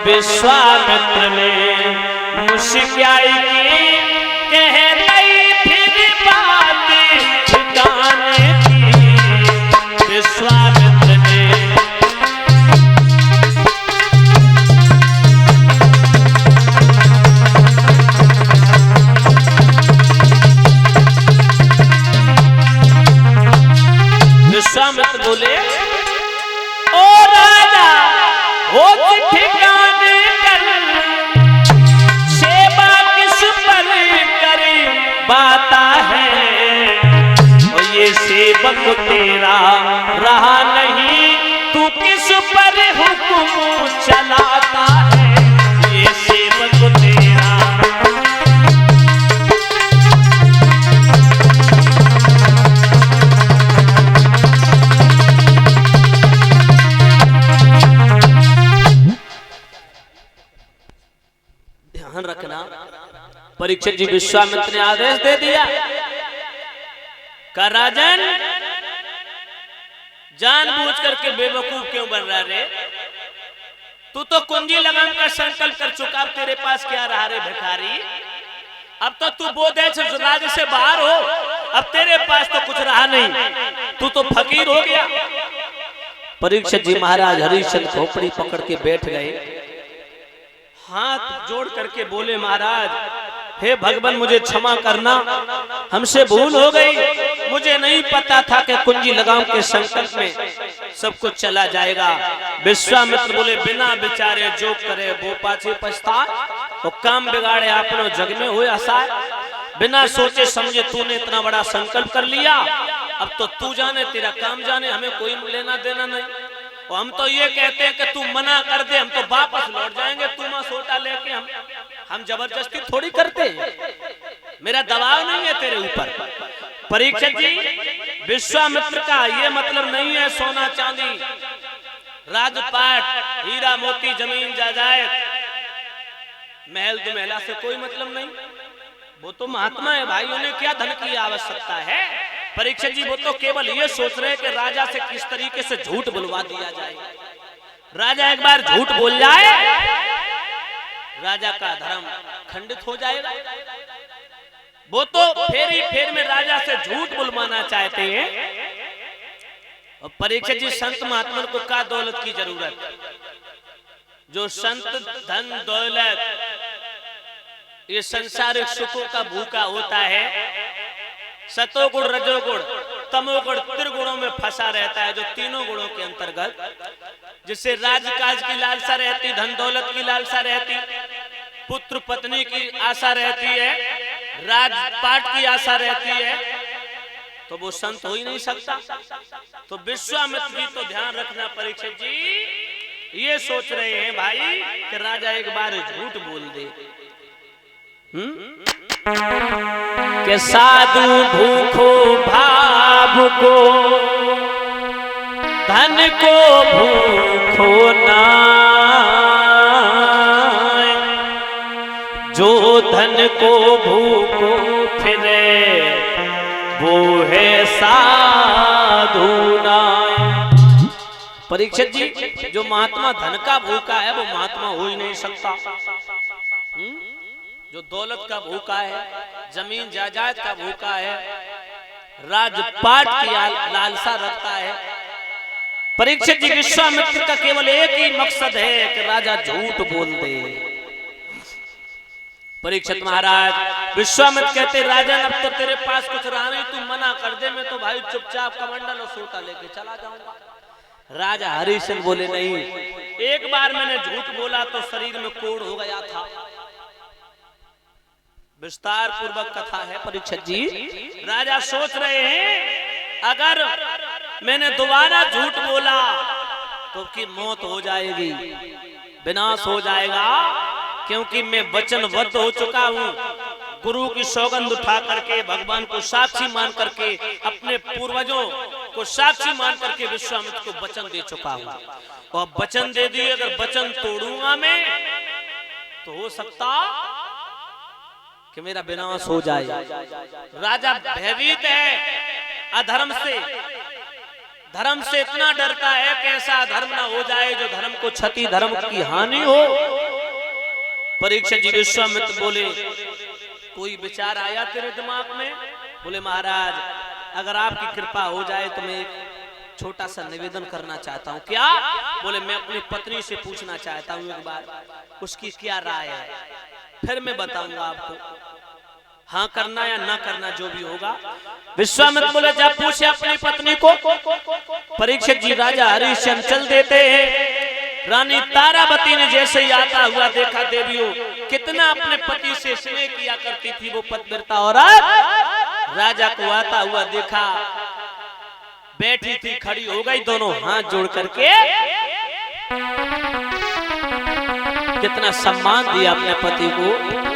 विश्वामित्र ने मुस्कुराई कह रही फिर बात ठिकाने की। विश्वामित्र ने विश्वामित्र बोले, ओ राजा हो ठिकाने कर, सेवा किस पर करे बाता है। और ये सेवक तेरा रहा नहीं, तू किस पर हुक्म चलाता है। ये सेवक तेरा रखना। परीक्षित जी विश्वामित्र ने आदेश दे दिया, का राजन जानबूझ करके बेवकूफ क्यों बन रहा रे? तू तो कुंजी लगाम का संकल्प कर चुका, अब तेरे पास क्या रहा रे भिखारी? अब तो तू बोधे राज्य से बाहर हो, अब तेरे पास तो कुछ रहा नहीं, तू तो फकीर हो गया। परीक्षित जी महाराज हरिश्चंद्र खोपड़ी पकड़ के बैठ गए, हाथ जोड़ करके बोले, महाराज हे भगवान मुझे क्षमा करना, हमसे भूल हो गई, मुझे नहीं पता था कि कुंजी लगाम के संकल्प में सब कुछ चला जाएगा। विश्वामित्र बोले, बिना विचारे जो करे वो पाछे पछताए, और काम बिगाड़े आपनो जग में हुए आसाय। बिना सोचे समझे तूने इतना बड़ा संकल्प कर लिया, अब तो तू जाने तेरा काम जाने, हमें कोई लेना देना नहीं। और हम तो ये कहते हैं कि तू मना कर दे, हम तो वापस लौट जाएंगे, तू मां सोटा लेके। हम जबरदस्ती थोड़ी करते हैं, मेरा दबाव नहीं है तेरे ऊपर। परीक्षित जी विश्वामित्र का ये मतलब नहीं है सोना चांदी राजपाट हीरा मोती जमीन जायदाद महल दुमहला से कोई मतलब नहीं, वो तो महात्मा है भाई, उन्हें क्या धन की आवश्यकता है। परीक्षित जी वो तो केवल ये सोच रहे कि राजा से किस तरीके से झूठ बुलवा दिया जाए। राजा एक बार झूठ बोल जाए, राजा का धर्म खंडित हो जाएगा। वो तो फेर में राजा से झूठ बुलवाना चाहते हैं। और परीक्षित जी संत महात्मा को क्या दौलत की जरूरत? जो संत धन दौलत ये संसारिक सुखों का भूखा होता है, सतोगुण रजोगुण तमोगुण त्रिगुणों में फंसा रहता है, जो तीनों गुणों के अंतर्गत, जिससे राजकाज की लालसा रहती, धन दौलत की लालसा रहती, पुत्र पत्नी की आशा रहती है, राजपाट की आशा रहती है, तो वो संत हो ही नहीं सकता। तो विश्वामित्र जी तो ध्यान रखना, परीक्षित जी ये सोच रहे हैं भाई कि राजा एक बार झूठ बोल दे, के साधु भूखो भाव को धन को भूखो ना, जो धन को भूखो फिरे वो है साधु ना। परीक्षित जी जो महात्मा धन का भूखा है वो महात्मा हो ही नहीं सकता। जो दौलत का भूखा है, जमीन जायदाद का भूखा है, राजपाट की लालसा रखता है। परीक्षित जी विश्वामित्र का केवल एक ही मकसद है कि राजा झूठ बोल दे। परीक्षित महाराज विश्वामित्र कहते, राजन अब तो तेरे पास कुछ रहा नहीं, तू मना कर दे, मैं तो भाई चुपचाप कमंडल और सोटा लेके चला जाऊंगा। राजा हरिश्चंद्र बोले, नहीं, एक बार मैंने झूठ बोला तो शरीर में कोढ़ हो गया था। विस्तार पूर्वक कथा है परीक्षित जी। राजा सोच रहे हैं अगर मैंने दोबारा झूठ बोला तो की मौत हो जाएगी, विनाश हो जाएगा, क्योंकि मैं वचनबद्ध हो चुका हूँ। गुरु की सौगंध उठा करके, भगवान को साक्षी मान करके, अपने पूर्वजों को साक्षी मान करके विश्वामित्र को वचन दे चुका हूँ। और वचन दे दिए, अगर वचन तोड़ूंगा मैं तो हो सकता कि मेरा विनाश हो जाए। राजा भयभीत है अधर्म से, धर्म से इतना डरता है कि ऐसा धर्म ना हो जाए जो धर्म को क्षति, धर्म की हानि हो। परीक्षित जी विश्वामित्र बोले, कोई विचार आया तेरे दिमाग में? बोले महाराज, अगर आपकी कृपा हो जाए तो मैं एक छोटा सा निवेदन करना चाहता हूँ। क्या? बोले मैं अपनी पत्नी से पूछना चाहता हूँ एक बार, उसकी क्या राय है, फिर मैं बताऊंगा आपको, हाँ करना या ना करना जो भी होगा। विश्वामित्र बोले जा पूछे अपनी पत्नी को। परीक्षित जी राजा हरिश्चंद्र चल देते हैं। रानी तारावती ने जैसे ही आता हुआ देखा, देवियों कितना अपने पति से स्नेह किया करती थी वो पतिव्रता औरत, राजा को आता हुआ देखा, बैठी थी खड़ी हो गई, दोनों हाथ जोड़ करके कितना सम्मान दिया अपने पति को।